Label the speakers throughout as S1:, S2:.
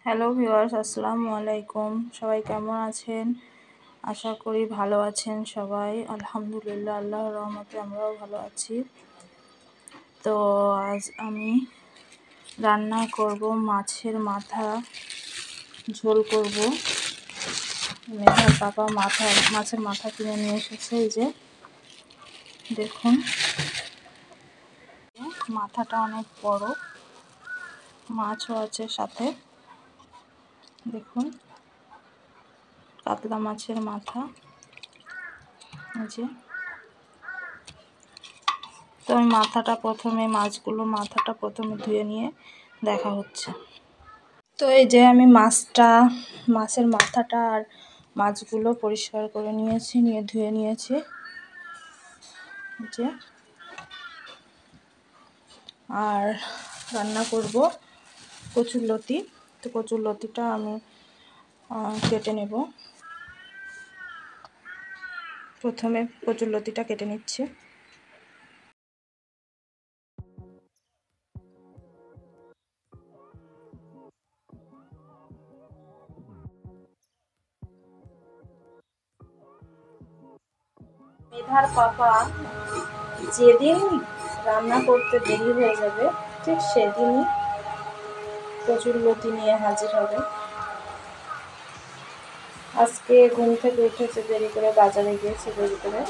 S1: Hello viewers, আসসালামু আলাইকুম। সবাই কেমন আছেন? আশা করি ভালো আছেন সবাই। আলহামদুলিল্লাহ, আল্লাহর রহমতে আমরাও ভালো আছি। তো আজ আমি রান্না করব মাছের মাথা, ঝোল করব। মেধার পাপা মাছের মাথা কিনে নিয়ে এসেছে। এই যে দেখুন, মাথাটা অনেক বড়, মাছও আছে সাথে। দেখুন, কাতলা মাছের মাথা। এই যে, তো আমি মাথাটা প্রথমে ধুয়ে নিয়ে দেখা হচ্ছে। তো এই যে আমি মাছের মাথাটা আর মাছগুলো পরিষ্কার করে নিয়েছি, ধুয়ে নিয়েছি। যে আর রান্না করব কচুরলতি। তো কচুরলতিটা আমি কেটে নেব। প্রথমে কচুরলতিটা কেটে নিচ্ছি। মেধার পাপা যেদিন রান্না করতে দেরি হয়ে যাবে, ঠিক সেদিনই কচুরলতি নিয়ে হাজির হবে। আজকে ঘুম থেকে উঠেছে দেরি করে, বাজারে গিয়েছে দেরি করে,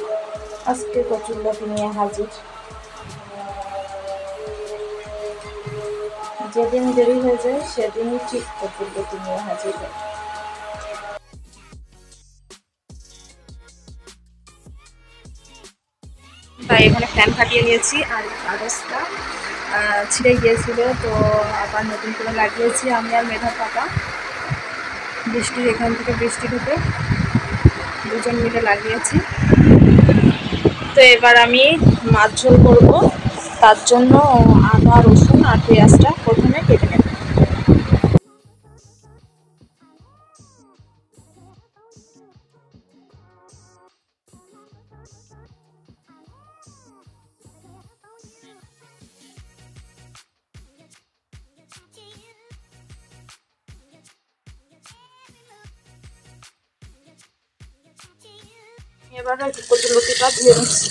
S1: আজকে কচুরলতি নিয়ে হাজির। যেদিন দেরি হয়ে যায় সেদিনই ঠিক কচুরলতি নিয়ে হাজির হয়। তাই এখানে ফ্যান খাটিয়ে নিয়েছি, আর কাগজটা ছিঁড়ে গিয়েছিল, তো আবার নতুন করে লাগিয়েছি আমি আর মেধার পাপা। এখান থেকে বৃষ্টি ঢুকে দুজন মিলে লাগিয়েছি। তো এবার আমি মাছ ঝোল করবো, তার জন্য আদা, রসুন আর পেঁয়াজটা প্রথমে কেটে নেব। এবার কচুরলতিটা ধুয়ে নিচ্ছি।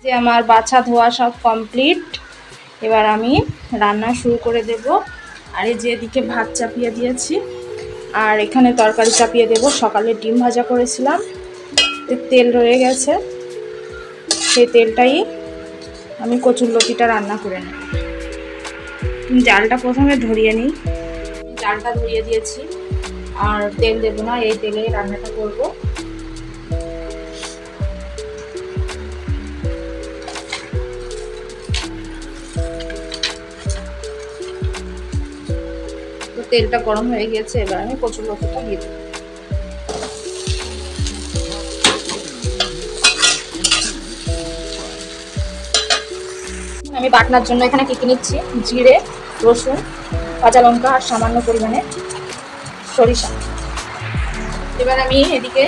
S1: যে আমার বাছা ধোয়া সব কমপ্লিট, এবার আমি রান্না শুরু করে দেব। আর এই যে এদিকে ভাত চাপিয়ে দিয়েছি, আর এখানে তরকারি চাপিয়ে দেব। সকালে ডিম ভাজা করেছিলাম, তেল রয়ে গেছে, সেই তেলটাই আমি কচুরলতিটা রান্না করে নেব। জালটা প্রথমে ধরিয়ে নিই। জালটা ধরিয়ে দিয়েছি, আর তেল দেবো না, এই তেলে রান্নাটা করব। তো তেলটা গরম হয়ে গেছে, এবার আমি কচুরলতিটা দিয়ে দেবো। আমি বাটনার জন্য এখানে কি নিচ্ছি, জিরে, রসুন, কাঁচা লঙ্কা আর সামান্য পরিমাণে সরিষা। এবার আমি এদিকে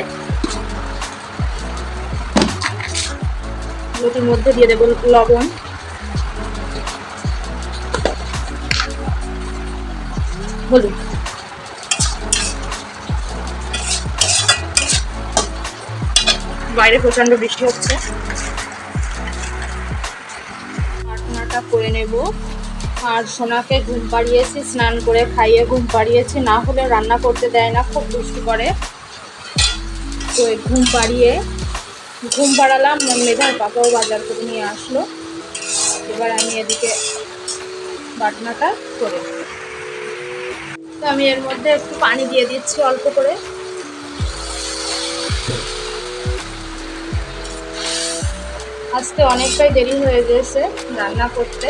S1: লতির মধ্যে দিয়ে দেবো লবণ, হলুদ। বাইরে প্রচন্ড বৃষ্টি হচ্ছে। বাটনাটা করে নেব। আর সোনাকে ঘুম পাড়িয়েছি, স্নান করে খাইয়ে ঘুম পাড়িয়েছি, না হলে রান্না করতে দেয় না, খুব দুষ্টু করে। তো ঘুম পাড়ালাম, মেধার পাপাও বাজার করে নিয়ে আসলো। এবার আমি এদিকে বাটনাটা করে, তো আমি এর মধ্যে একটু পানি দিয়ে দিচ্ছি অল্প করে। আজকে অনেকটাই দেরি হয়ে গেছে রান্না করতে।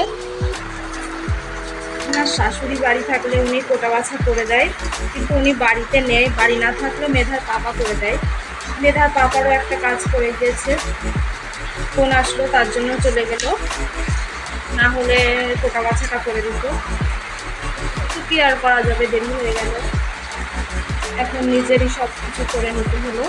S1: আমার শাশুড়ি বাড়ি থাকলে উনি কোটা বাছা করে দেয়, কিন্তু উনি বাড়িতে নেই। বাড়ি না থাকলে মেধার পাপা করে দেয়। মেধার পাপারও একটা কাজ করে গিয়েছে, ফোন আসলো, তার জন্য চলে গেল, না হলে কোটা বাছাটা করে দিত। কি আর করা যাবে, দেরি হয়ে গেল, এখন নিজেরই সব কিছু করে নিতে হলো।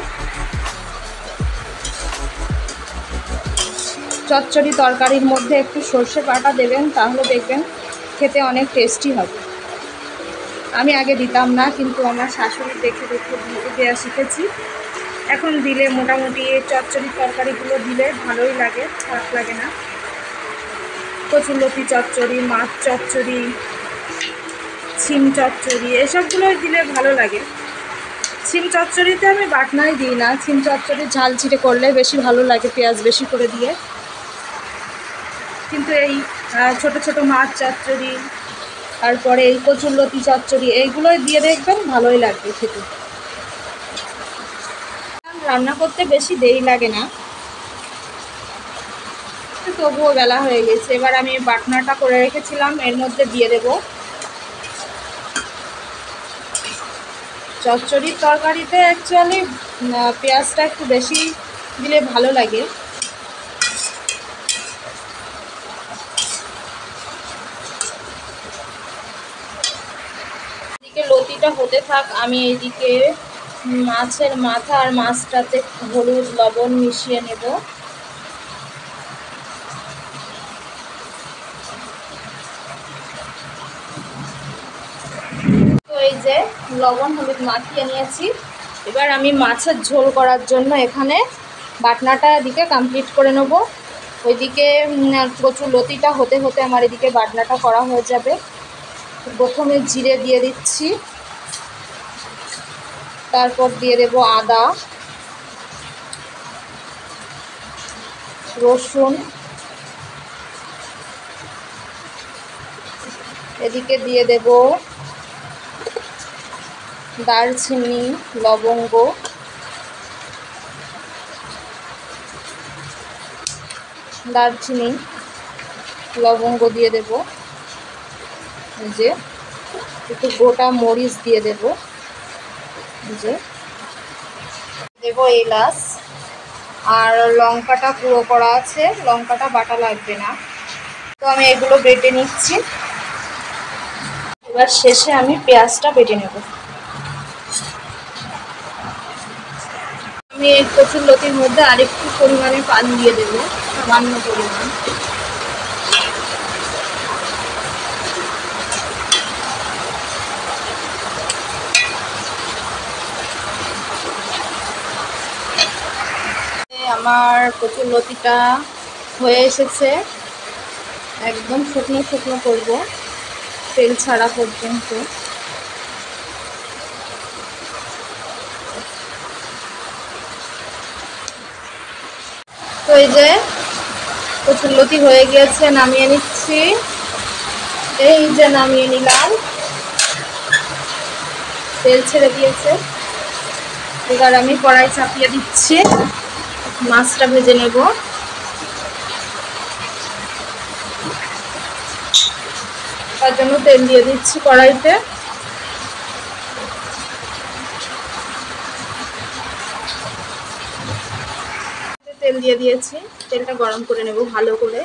S1: চচ্চড়ি তরকারির মধ্যে একটু সর্ষে বাটা দেবেন, তাহলে দেখবেন খেতে অনেক টেস্টি হবে। আমি আগে দিতাম না, কিন্তু আমার শাশুড়ি দেখে দেখে দেওয়া শিখেছি। এখন দিলে মোটামুটি চচ্চড়ি তরকারিগুলো দিলে ভালোই লাগে, খারাপ লাগে না। কচুরলতি চচ্চড়ি, মাছ চচ্চড়ি, শিম চচ্চড়ি, এসবগুলোই দিলে ভালো লাগে। শিম চচ্চড়িতে আমি বাটনাই দিই না, শিম চচ্চড়ি ঝাল ছিটে করলে বেশি ভালো লাগে, পেঁয়াজ বেশি করে দিয়ে। কিন্তু এই ছোট ছোট মাছ চচ্চড়ি, তারপরে এই কচুরলতি চচ্চড়ি, এইগুলোই দিয়ে দেখবেন ভালোই লাগবে খেতে। রান্না করতে বেশি দেরি লাগে না, তবুও বেলা হয়ে গেছে। এবার আমি বাটনাটা করে রেখেছিলাম, এর মধ্যে দিয়ে দেব। চচ্চড়ির তরকারিতে অ্যাকচুয়ালি পেঁয়াজটা একটু বেশি দিলে ভালো লাগে। এদিকে লতিটা হতে থাক, আমি এইদিকে মাছের মাথা আর মাছটাতে হলুদ লবণ মিশিয়ে নেব। তো এই যে লবণ হলুদ মাখিয়ে নিয়েছি। এবার আমি মাছের ঝোল করার জন্য এখানে বাটনাটা এদিকে কমপ্লিট করে নেব। ওইদিকে কচুরলতিটা হতে হতে আমার এদিকে বাটনাটা করা হয়ে যাবে। প্রথমে জিরে দিয়ে দিচ্ছি, তারপর দিয়ে দেব আদা, রসুন, এদিকে দিয়ে দেব দারচিনি, লবঙ্গ, দারচিনি লবঙ্গ দিয়ে দেব। যে একটু গোটা মরিচ দিয়ে দেব, যে দেব এলাচ, আর লঙ্কাটা গুঁড়ো করা আছে, লঙ্কাটা বাটা লাগবে না। তো আমি এগুলো বেটে নিচ্ছি। এবার শেষে আমি পেঁয়াজটা বেটে নেব। আমি এই কচুরলতির মধ্যে আরেকটু পরিমাণে পানি দিয়ে দেবো, সামান্য পরিমাণ। আমার কচুরলতিটা হয়ে এসেছে, একদম শুকনো শুকনো করব, তেল ছাড়া পর্যন্ত। তো এই যে কচুরলতি হয়ে গিয়েছে, নামিয়ে নিচ্ছি। এই যে নামিয়ে নিলাম, তেল ছেড়ে দিয়েছে। এবার আমি কড়াই চাপিয়ে দিচ্ছি, মাছটা ভেজে নেব। তার জন্য তেল দিয়ে দিচ্ছি কড়াইতে। তেল দিয়ে দিয়েছি, তেলটা গরম করে নেব ভালো করে।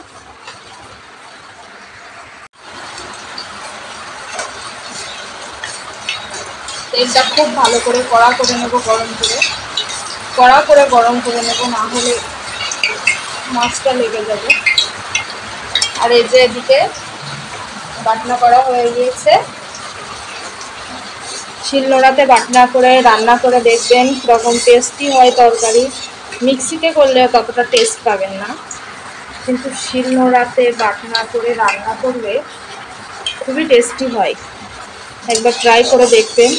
S1: তেলটা খুব ভালো করে কড়া করে নেব, গরম করে গরম করে নেব, না হলে মাছটা লেগে যাবে। আর এই যে এদিকে বাটনা করা হয়ে গিয়েছে, শিলনোড়াতে বাটনা করে রান্না করে দেখবেন কীরকম টেস্টি হয় তরকারি। মিক্সিতে করলে ততটা টেস্ট পাবেন না, কিন্তু শিলনোড়াতে বাটনা করে রান্না করলে খুবই টেস্টি হয়। একবার ট্রাই করে দেখবেন,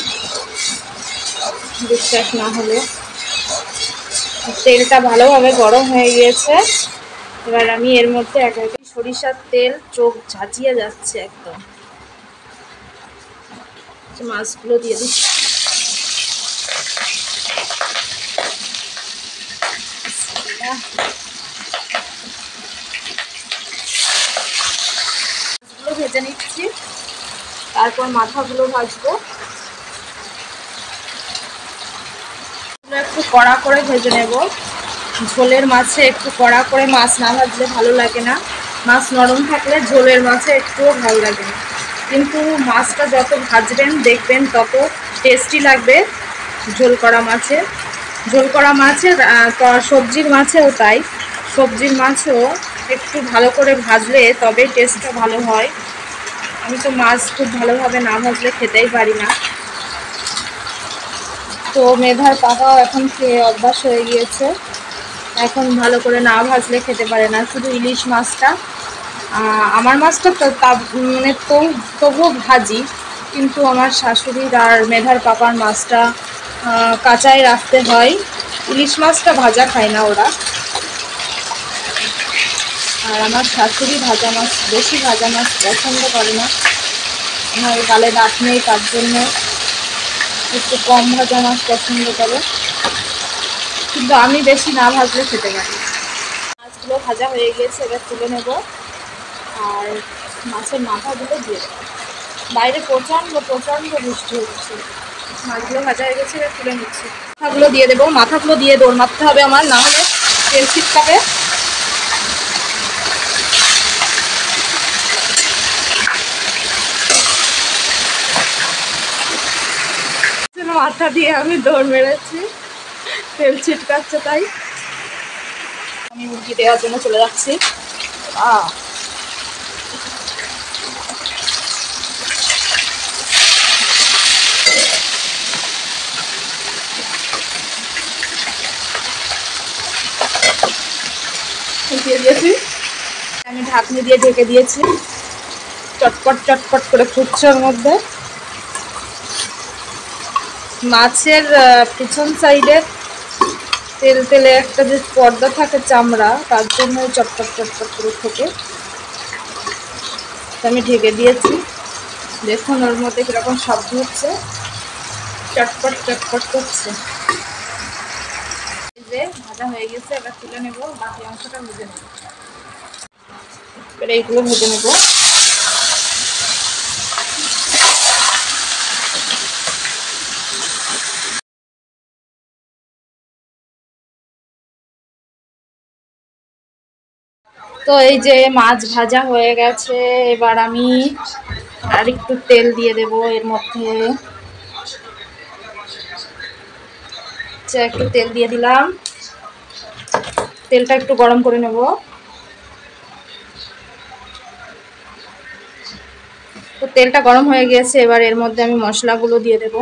S1: বিশ্বাস না হলে। তেলটা ভালোভাবে গরম হয়ে গিয়েছে। এবার আমি এর মধ্যে এক এক সরিষার তেল, চোখ ঝাঁঝিয়ে যাচ্ছে একদম, মাছগুলো দিয়ে দিচ্ছি। মাছগুলো ভেজে নিচ্ছি, তারপর মাথাগুলো ভাজবো। একটু কড়া করে ভেজে নেব। ঝোলের মাছে একটু কড়া করে মাছ না ভাজলে ভালো লাগে না। মাছ নরম থাকলে ঝোলের মাছে একটুও ভালো লাগে না। কিন্তু মাছটা যত ভাজবেন দেখবেন তত টেস্টি লাগবে। ঝোল করা মাছের সবজির মাছেও তাই, সবজির মাছও একটু ভালো করে ভাজলে তবে টেস্টটা ভালো হয়। আমি তো মাছ খুব ভালোভাবে না ভাজলে খেতেই পারি না। তো মেধার পাপাও এখন খেয়ে অভ্যাস হয়ে গিয়েছে, এখন ভালো করে না ভাজলে খেতে পারে না। শুধু ইলিশ মাছটা, আমার মাছটা তো মানে তবুও ভাজি, কিন্তু আমার শাশুড়ির আর মেধার পাপার মাছটা কাঁচাই রাখতে হয়। ইলিশ মাছটা ভাজা খায় না ওরা। আর আমার শাশুড়ি বেশি ভাজা মাছ পছন্দ করে না, আমার গালে দাঁত নেই তার জন্য একটু কম ভাজা মাছ পছন্দ করে, কিন্তু আমি বেশি না ভাজলে খেতে পারি। মাছগুলো ভাজা হয়ে গিয়েছে, এবার তুলে নেব আর মাছের মাথাগুলো দিয়ে দেবো। বাইরে প্রচণ্ড বৃষ্টি হচ্ছে। মাছগুলো ভাজা হয়ে গেছে, এবার তুলে নিচ্ছি। মাথাগুলো দিয়ে দেবো, মাথাগুলো দিয়ে দৌড় মারতে হবে আমার, না হলে তেল ছিটকাবে। মাথা দিয়ে আমি দৌড় মেরেছি, তেল ছিটকাচ্ছে তাই। আমি মুরগি দেওয়ার জন্য চলে যাচ্ছি। দিয়ে দিয়েছি, আমি ঢাকনি দিয়ে ঢেকে দিয়েছি। চটপট করে ফুটছে ওর মধ্যে। মাছের পিছন সাইডে তেলে একটা যে পর্দা থাকে চামড়া, তার জন্য চটপট করে ফোটে। আমি ঢেকে দিয়েছি, দেখুন ওর মধ্যে কিরকম শব্দ হচ্ছে, চটপট করছে। যে ভাজা হয়ে গেছে, এবার তুলে নেব, বাকি অংশটা ভেজে নেব। এবার এইগুলো ভেজে নেব। তো এই যে মাছ ভাজা হয়ে গেছে, এবার আমি আর একটু তেল দিয়ে দেব এর মধ্যে। একটু তেল দিয়ে দিলাম, তেলটা একটু গরম করে নেব। তো তেলটা গরম হয়ে গেছে, এবার এর মধ্যে আমি মশলাগুলো দিয়ে দেব।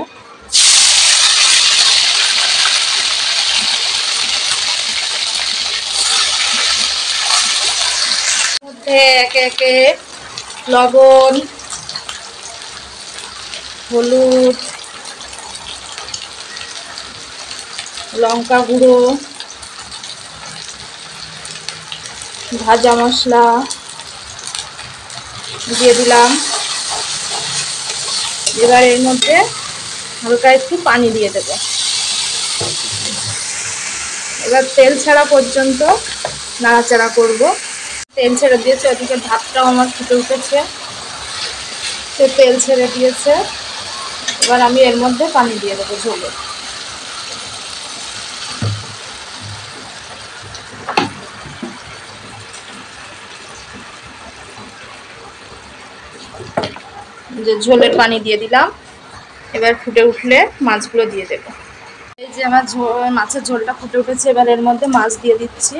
S1: মধ্যে একে একে লবণ, হলুদ, লঙ্কা গুঁড়ো, ভাজা মশলা দিয়ে দিলাম। এবার এর মধ্যে হালকা একটু পানি দিয়ে দেব। এবার তেল ছাড়া পর্যন্ত নাড়াচাড়া করব। তেল ছেড়ে দিয়েছে, ওদিকে ভাতটাও আমার ফুটে উঠেছে, সে তেল ছেড়ে দিয়েছে। এবার আমি এর মধ্যে পানি দিয়ে দেবো ঝোলে। যে ঝোলের পানি দিয়ে দিলাম, এবার ফুটে উঠলে মাছগুলো দিয়ে দেব। এই যে আমার মাছের ঝোলটা ফুটে উঠেছে, এবার এর মধ্যে মাছ দিয়ে দিচ্ছি।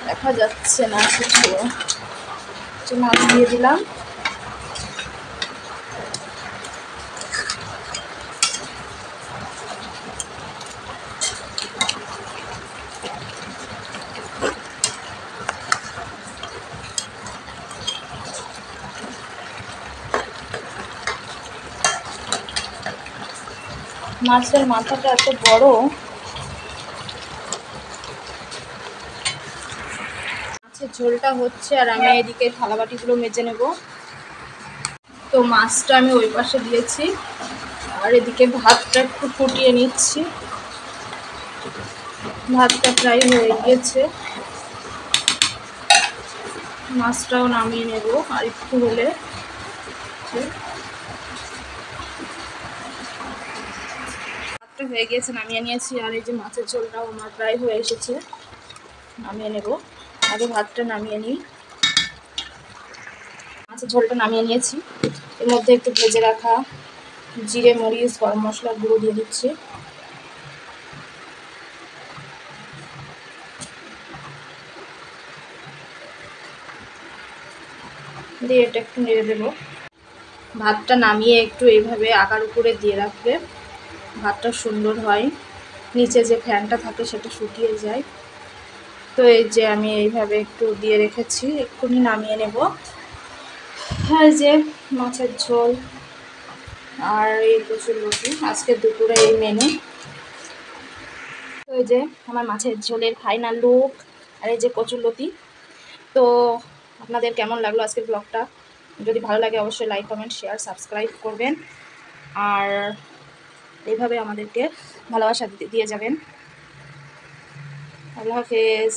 S1: দেখা যাচ্ছে না কিছু, মাছ দিয়ে দিলাম। মাছের মাথাটা এত বড়, মাছের ঝোলটা হচ্ছে আর আমি এদিকে থালাবাটিগুলো মেজে নেব। তো মাছটা আমি ওই পাশে দিয়েছি, আর এদিকে ভাতটা একটু ফুটিয়ে নিচ্ছি। ভাতটা প্রায় হয়ে গিয়েছে, মাছটাও নামিয়ে নেব আর একটু হলে। ভাতটা হয়ে গিয়েছে, নামিয়ে নিয়েছি। আর এই যে মাছের ঝোলটাও আমার প্রায় হয়ে এসেছে, নামিয়ে নেব। আগে ভাতটা নামিয়ে নিই। আচ্ছা, ঝোলটা নামিয়ে নিয়েছি। এর মধ্যে একটু ভেজে রাখা জিরে, মরিচ, গরম মশলার গুঁড়ো দিয়ে দিচ্ছি। দিয়ে এটা একটু নেড়ে দেবো। ভাতটা নামিয়ে একটু এইভাবে আগার উপরে দিয়ে রাখবে, ভাতটা সুন্দর হয়, নিচে যে ফ্যানটা থাকে সেটা শুকিয়ে যায়। তো এই যে আমি এইভাবে একটু দিয়ে রেখেছি, এক্ষুনি নামিয়ে নেব। আর যে মাছের ঝোল আর এই কচুরলতি, আজকে দুপুরে এই মেনু। তো এই যে আমার মাছের ঝোলের ফাইনাল লুক, আর এই যে কচুরলতি। তো আপনাদের কেমন লাগলো আজকের ব্লগটা? যদি ভালো লাগে অবশ্যই লাইক, কমেন্ট, শেয়ার, সাবস্ক্রাইব করবেন। আর এইভাবে আমাদেরকে ভালোবাসা দিয়ে যাবেন। আল্লাহ হাফেজ।